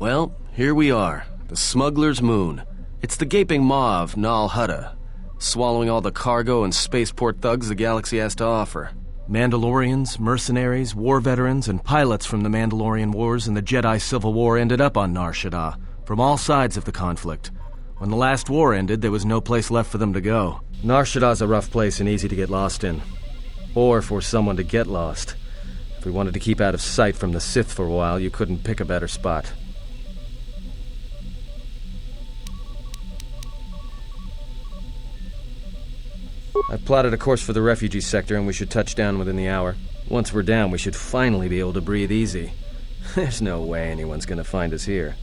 Well, here we are. The Smuggler's Moon. It's the gaping maw of Nal Hutta, swallowing all the cargo and spaceport thugs the galaxy has to offer. Mandalorians, mercenaries, war veterans, and pilots from the Mandalorian Wars and the Jedi Civil War ended up on Nar Shaddaa, from all sides of the conflict. When the last war ended, there was no place left for them to go. Nar Shaddaa's a rough place and easy to get lost in. Or for someone to get lost. If we wanted to keep out of sight from the Sith for a while, you couldn't pick a better spot. I've plotted a course for the refugee sector, and we should touch down within the hour. Once we're down, we should finally be able to breathe easy. There's no way anyone's gonna find us here.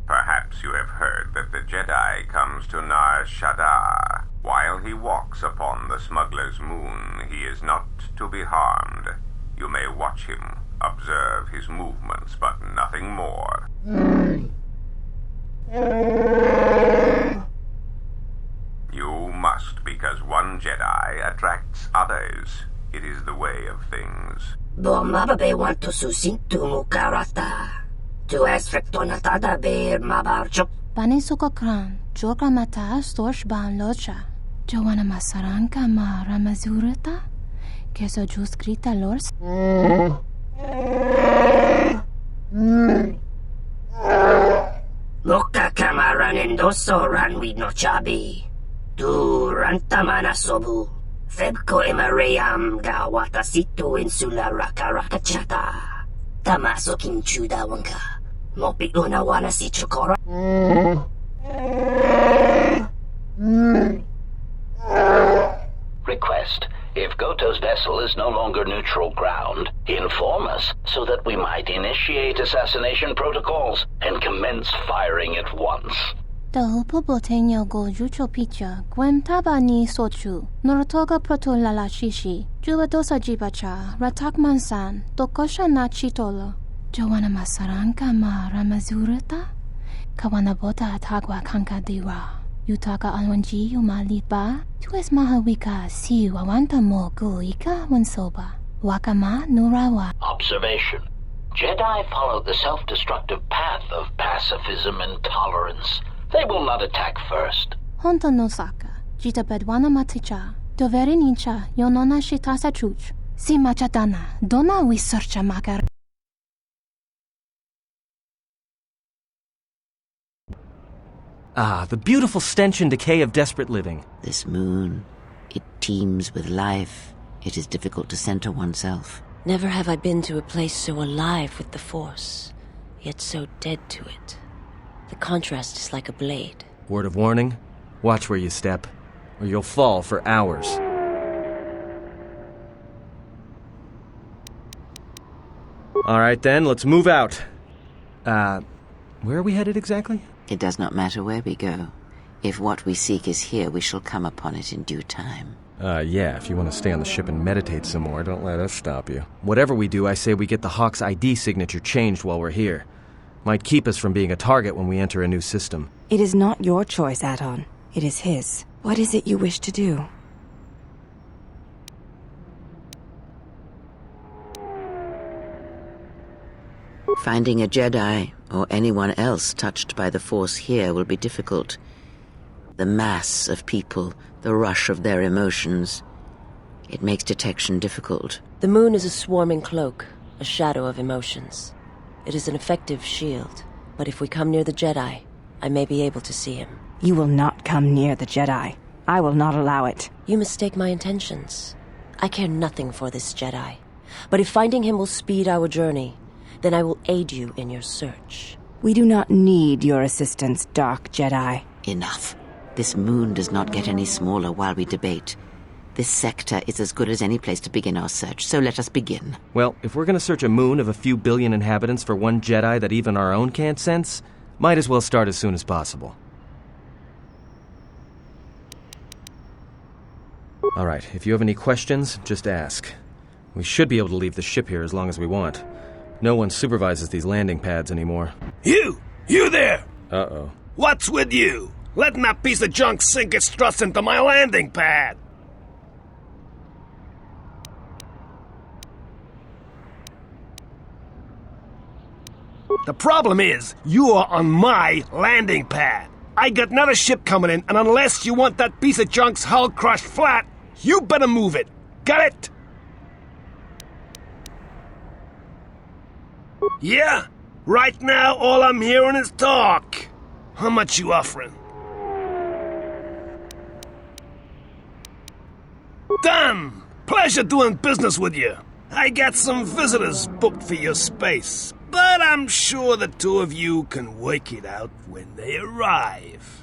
Perhaps you have heard that the Jedi comes to Nar Shaddaa. While he walks upon the Smuggler's Moon, he is not to be harmed. You may watch him, observe his movements, but nothing more. You must, because one Jedi attracts others. It is the way of things. Bomababe want to susintu mukarata. Tu es frektonatada beer mabarchuk. Panisokakran, joka mata storch ban locha. Joana masaranka ma ramazurata. Keso juskrita lors. Muka kamaran endoso ran with no chabi. Tu rantamana sobu. Febko emareyam gawata situ insula rakarakachata. Tamaso kinchuda wanka. Mopi unawana si chokora. Request. If Goto's vessel is no longer neutral ground, inform us so that we might initiate assassination protocols and commence firing at once. Dahupo boteño go jucho picha, gwem tabani sochu, norotoga proto lalashishi, juvadosa jibacha, ratak mansan, tokosha na chitolo. Joana masaranka ma ramazurata, kawana bota atagwa kanka diwa. Yutaka alwanji umalipa, tu es mahawika si wawanta mo guika wansoba. Wakama nurawa. Observation. Jedi follow the self-destructive path of pacifism and tolerance. They will not attack first. Honta no saka, jita bedwana maticha, doveri nincha, yonona shitasa chuch. Si machadana, dona we searcha makar. Ah, the beautiful stench and decay of desperate living. This moon, it teems with life. It is difficult to center oneself. Never have I been to a place so alive with the Force, yet so dead to it. The contrast is like a blade. Word of warning, watch where you step, or you'll fall for hours. Alright then, let's move out. Where are we headed exactly? It does not matter where we go. If what we seek is here, we shall come upon it in due time. Yeah, if you want to stay on the ship and meditate some more, don't let us stop you. Whatever we do, I say we get the Hawk's ID signature changed while we're here. Might keep us from being a target when we enter a new system. It is not your choice, Adon. It is his. What is it you wish to do? Finding a Jedi, or anyone else touched by the Force here, will be difficult. The mass of people, the rush of their emotions. It makes detection difficult. The moon is a swarming cloak, a shadow of emotions. It is an effective shield, but if we come near the Jedi, I may be able to see him. You will not come near the Jedi. I will not allow it. You mistake my intentions. I care nothing for this Jedi. But if finding him will speed our journey, then I will aid you in your search. We do not need your assistance, Dark Jedi. Enough. This moon does not get any smaller while we debate. This sector is as good as any place to begin our search, so let us begin. Well, if we're gonna search a moon of a few billion inhabitants for one Jedi that even our own can't sense, might as well start as soon as possible. Alright, if you have any questions, just ask. We should be able to leave the ship here as long as we want. No one supervises these landing pads anymore. You there! Uh-oh. What's with you? Letting that piece of junk sink its struts into my landing pad! The problem is, you are on my landing pad. I got another ship coming in, and unless you want that piece of junk's hull crushed flat, you better move it. Got it? Yeah? Right now, all I'm hearing is talk. How much you offering? Done! Pleasure doing business with you. I got some visitors booked for your space, but I'm sure the two of you can work it out when they arrive.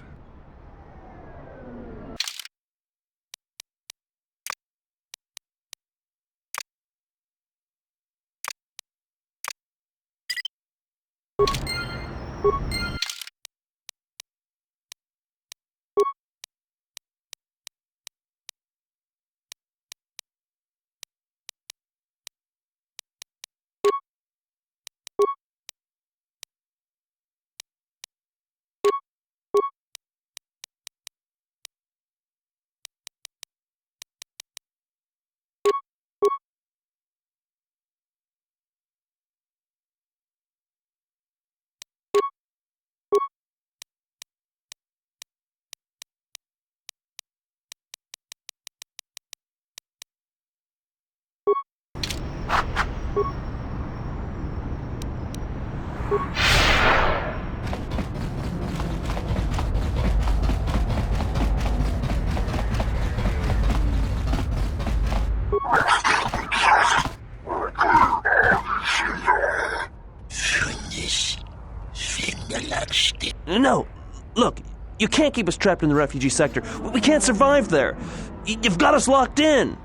No, look, you can't keep us trapped in the refugee sector. We can't survive there. You've got us locked in.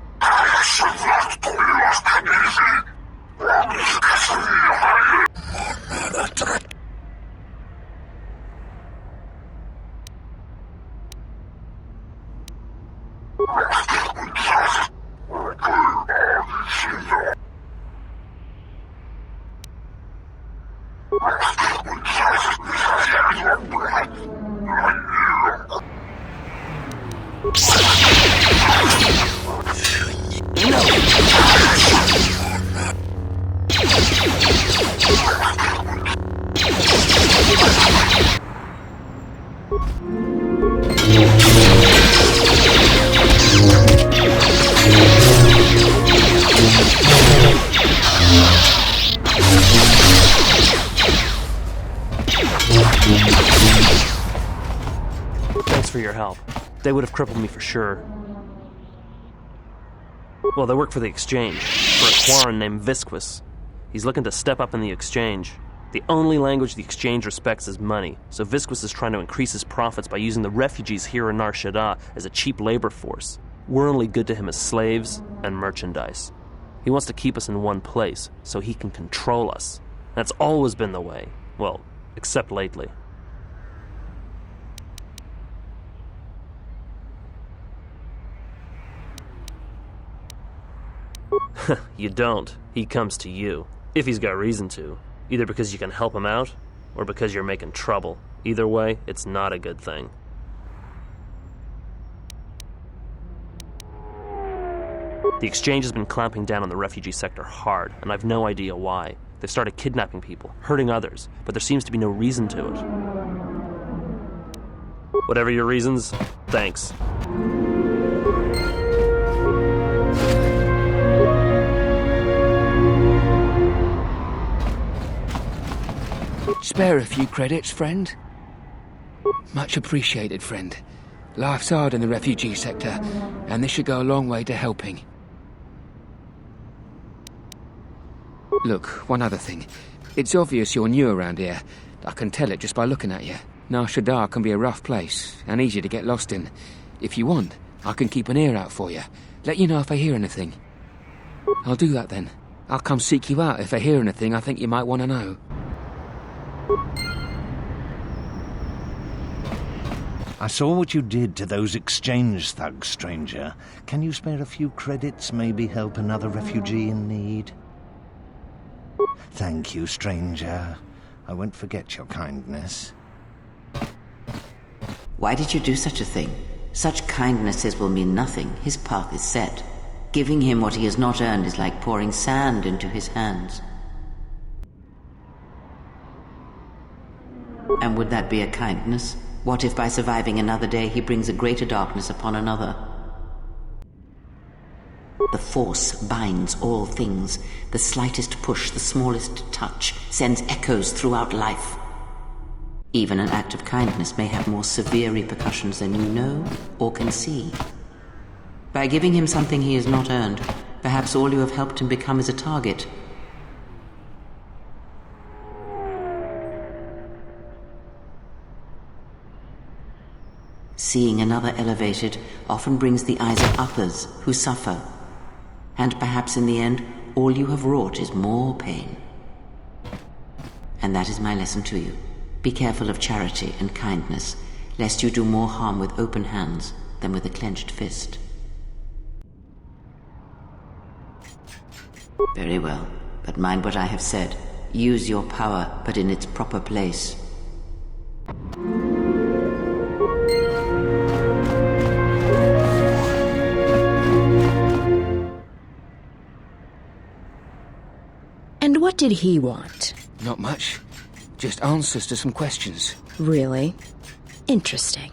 Thanks for your help. They would have crippled me for sure. Well, they work for the Exchange, for a Quarren named Visquis. He's looking to step up in the Exchange. The only language the Exchange respects is money, so Visquis is trying to increase his profits by using the refugees here in Nar Shaddaa as a cheap labor force. We're only good to him as slaves and merchandise. He wants to keep us in one place, so he can control us. That's always been the way. Well, except lately. You don't. He comes to you. If he's got reason to. Either because you can help him out, or because you're making trouble. Either way, it's not a good thing. The Exchange has been clamping down on the refugee sector hard, and I've no idea why. They've started kidnapping people, hurting others, but there seems to be no reason to it. Whatever your reasons, thanks. Spare a few credits, friend? Much appreciated, friend. Life's hard in the refugee sector, and this should go a long way to helping. Look, one other thing. It's obvious you're new around here. I can tell it just by looking at you. Nar Shaddaa can be a rough place, and easy to get lost in. If you want, I can keep an ear out for you. Let you know if I hear anything. I'll do that then. I'll come seek you out if I hear anything I think you might want to know. I saw what you did to those exchange thugs, stranger. Can you spare a few credits, maybe help another refugee in need? Thank you, stranger. I won't forget your kindness. Why did you do such a thing? Such kindnesses will mean nothing. His path is set. Giving him what he has not earned is like pouring sand into his hands. And would that be a kindness? What if by surviving another day he brings a greater darkness upon another? The Force binds all things. The slightest push, the smallest touch, sends echoes throughout life. Even an act of kindness may have more severe repercussions than you know or can see. By giving him something he has not earned, perhaps all you have helped him become is a target. Seeing another elevated often brings the eyes of others who suffer. And perhaps in the end, all you have wrought is more pain. And that is my lesson to you. Be careful of charity and kindness, lest you do more harm with open hands than with a clenched fist. Very well, but mind what I have said. Use your power, but in its proper place. And what did he want? Not much. Just answers to some questions. Really? Interesting.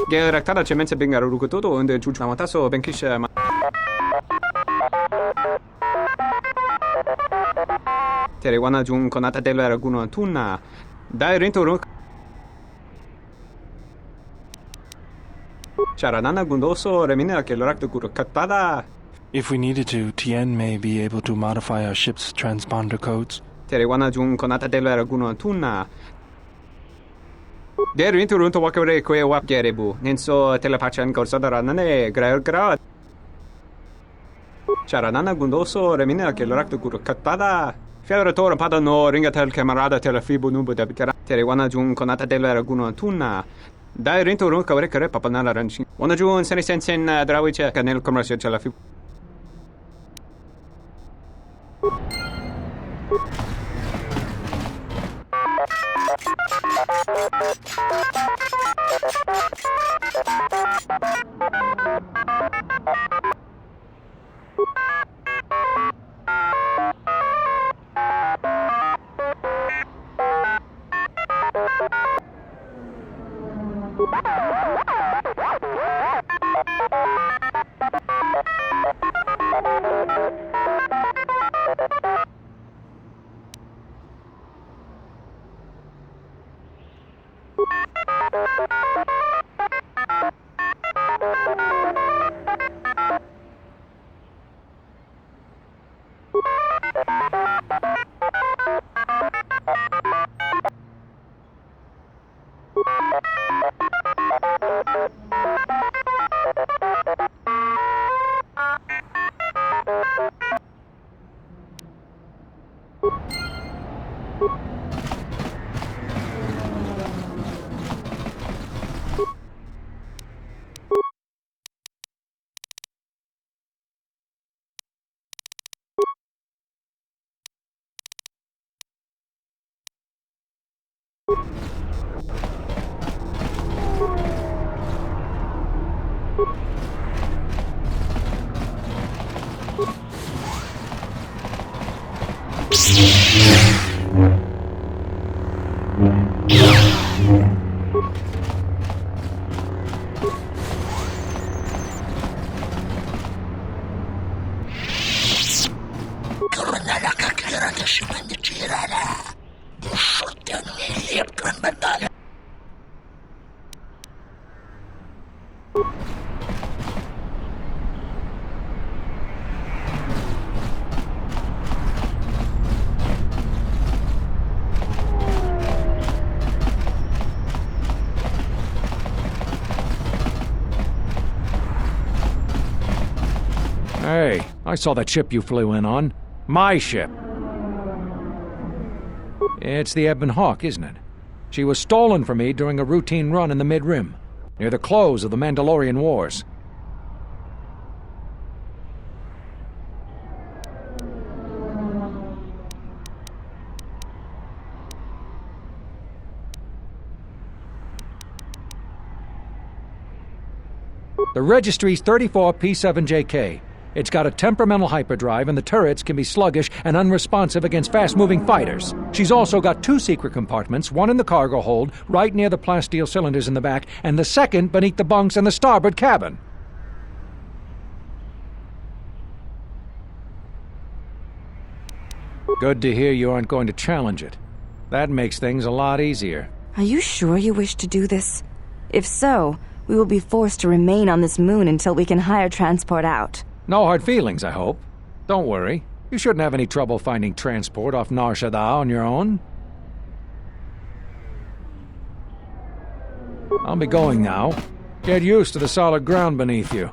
Gerektada cemense bengar urukutoto unde juchamataso benkisha ma. Tere wana jun konata della raguno tunna. Dai rentoro. Charanana gundoso remina ke lorak guru katpada. If we needed to, Tien may be able to modify our ship's transponder codes. Tere wana jun konata della raguno tunna. Der inturunto wakare kwe wap gerebu. Nenso telepachan korsodara nane gra. Charanana gundoso remina ke lorak guru katpada. Fiadoratore pada no ringatel camarada telefibu nubu da bitera. Tere wana jun konata della raguno tunna. Dai rinturun kawre kare papanala ranchi. Wana jun seni sensen drawiche kanel commercial telefibu. Hey, I saw that ship you flew in on. My ship. It's the Ebon Hawk, isn't it? She was stolen from me during a routine run in the Mid-Rim, near the close of the Mandalorian Wars. The registry's 34P7JK. It's got a temperamental hyperdrive, and the turrets can be sluggish and unresponsive against fast-moving fighters. She's also got 2 secret compartments, one in the cargo hold, right near the plasteel cylinders in the back, and the second beneath the bunks in the starboard cabin. Good to hear you aren't going to challenge it. That makes things a lot easier. Are you sure you wish to do this? If so, we will be forced to remain on this moon until we can hire transport out. No hard feelings, I hope. Don't worry. You shouldn't have any trouble finding transport off Nar Shaddaa on your own. I'll be going now. Get used to the solid ground beneath you.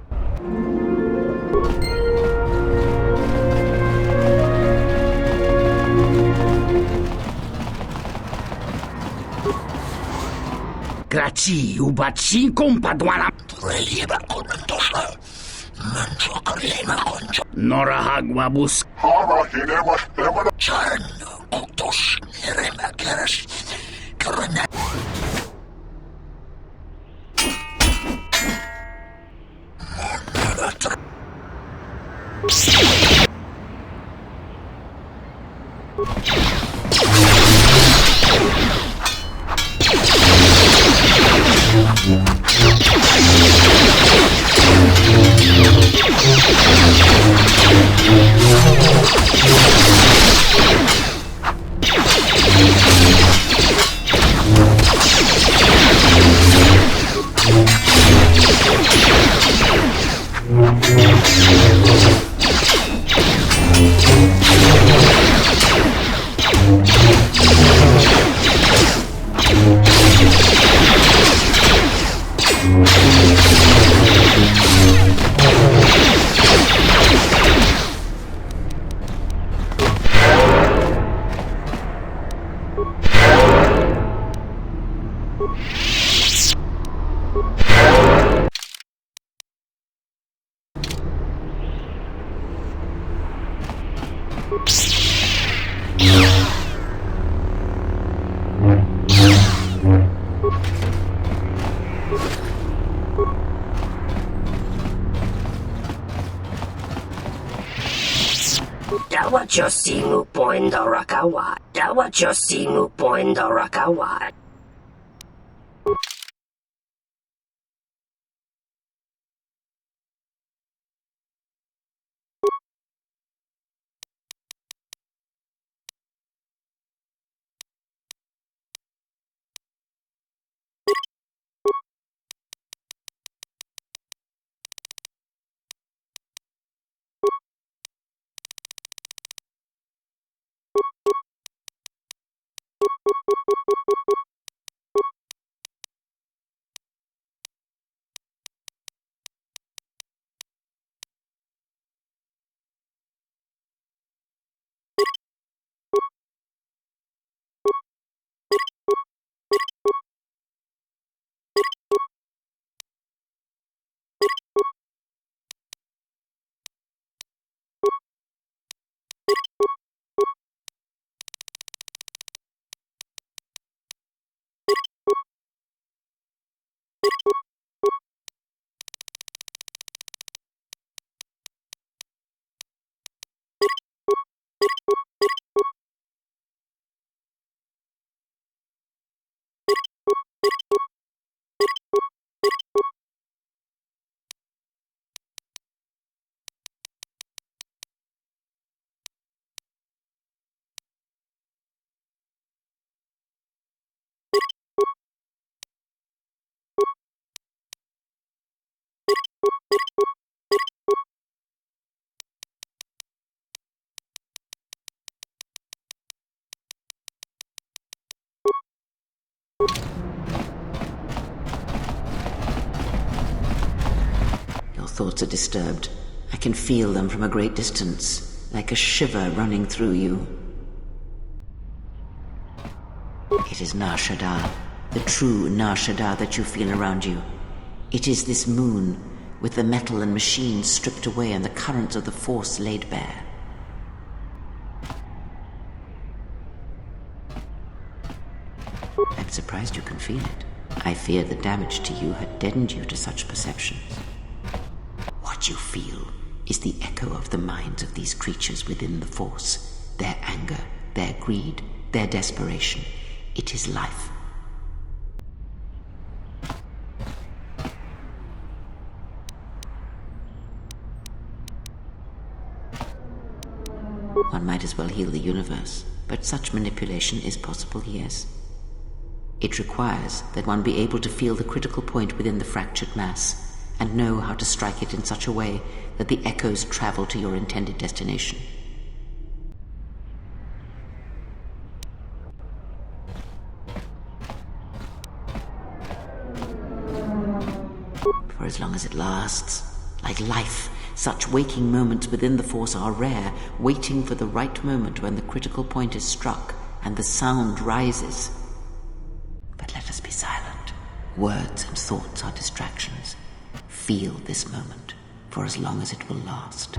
Grazie, ubaci kumpadwana. Norahagwa bus. Chan, kutos, remakeras, karana. Dawa Josimu Point Rakawa. Dawa Josimu Point Rakawa. Your thoughts are disturbed. I can feel them from a great distance, like a shiver running through you. It is Nar Shaddaa, the true Nar Shaddaa that you feel around you. It is this moon, with the metal and machines stripped away and the currents of the Force laid bare. I'm surprised you can feel it. I feared the damage to you had deadened you to such perceptions. What you feel is the echo of the minds of these creatures within the Force, their anger, their greed, their desperation. It is life. One might as well heal the universe, but such manipulation is possible, yes. It requires that one be able to feel the critical point within the fractured mass, and know how to strike it in such a way that the echoes travel to your intended destination. For as long as it lasts, like life, such waking moments within the Force are rare, waiting for the right moment when the critical point is struck and the sound rises. But let us be silent. Words and thoughts are distractions. Feel this moment for as long as it will last.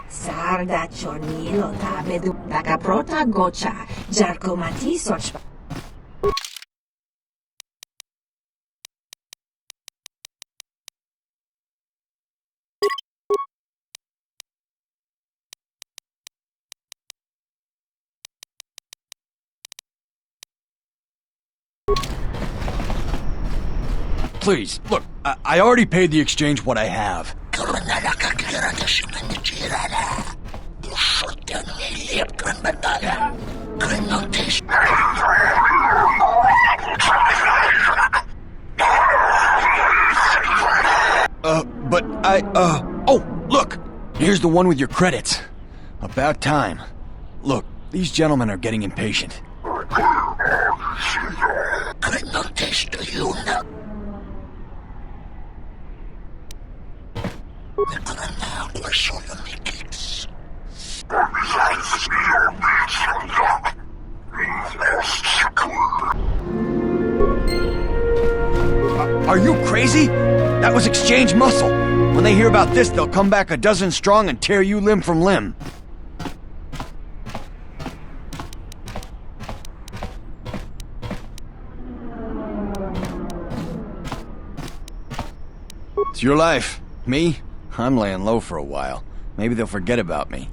Sarda chornilo tabedu takaprota gocha jarko mati sochpa. Please, look, I already paid the exchange what I have. Oh, look! Here's the one with your credits. About time. Look, these gentlemen are getting impatient. Are you crazy? That was exchange muscle. When they hear about this, they'll come back a dozen strong and tear you limb from limb. It's your life. Me? I'm laying low for a while. Maybe they'll forget about me.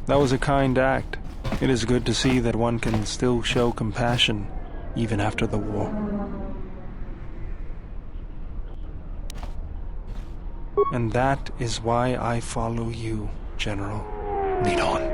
That was a kind act. It is good to see that one can still show compassion, even after the war. And that is why I follow you, General. Lead on.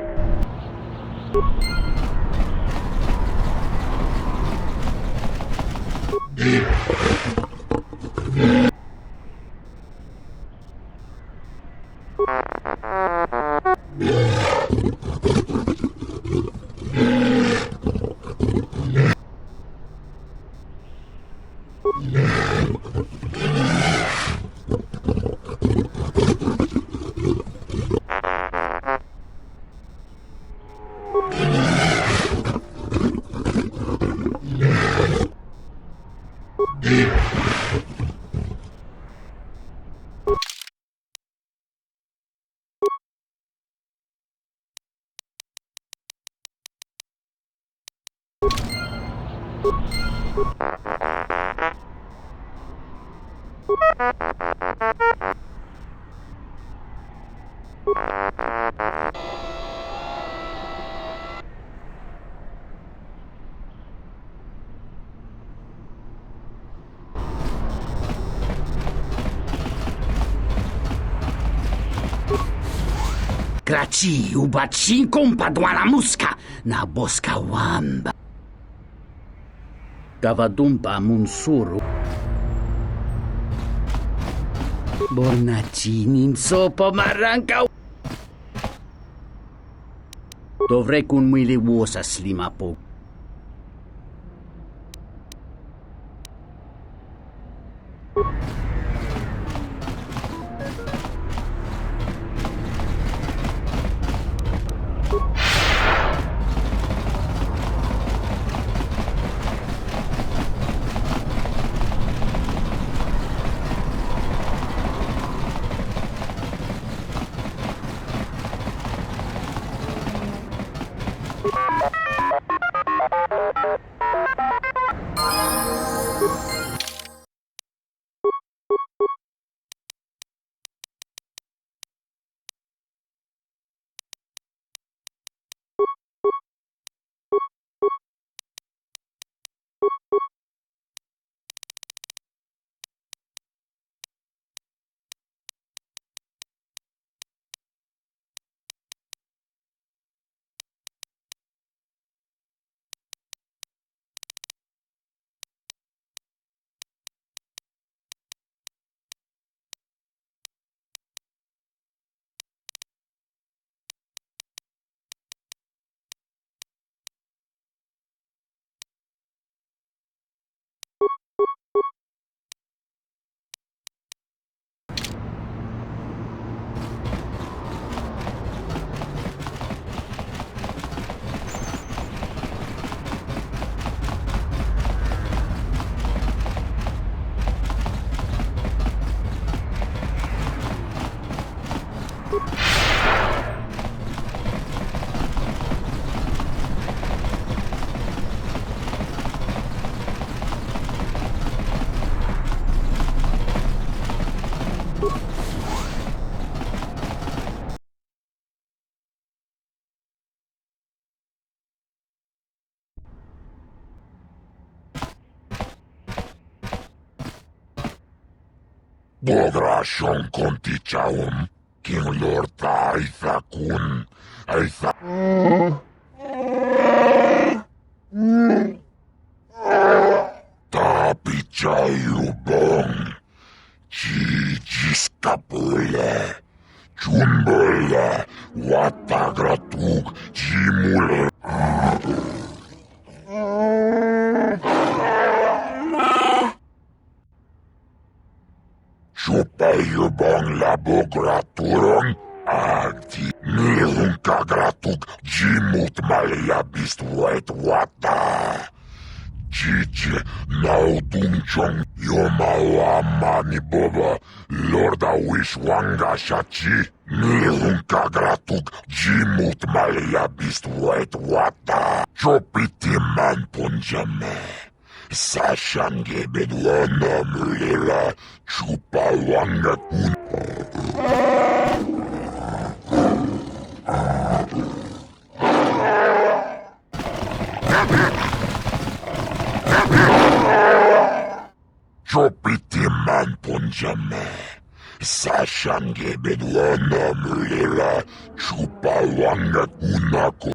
Graci ubaci kompadwana muska na boska wamba. Gavadumpa munsuru. Bornacinin sopo marangkaw. Dovrei kun mili vuosa slimapo. Bograsion kontichaum, King Lord Aithakun, Tapichayubong, Chijiskapule, Chumbele, Watagratug, Chimule. Chupayubong labograturum, Agti, Nilunkagratuk, Jimut Maliabist White Wata. Chichi, Naudunchong, Yomawamani Boba, Lorda Wishwanga Shachi, Nilunkagratuk, Jimut Maliabist White Wata. Chopiti Man Punjame. Sashange bedwana mulila chupa wanga kun. Chopiti man punjame. Sashange bedwana mulila chupa wanga kunako.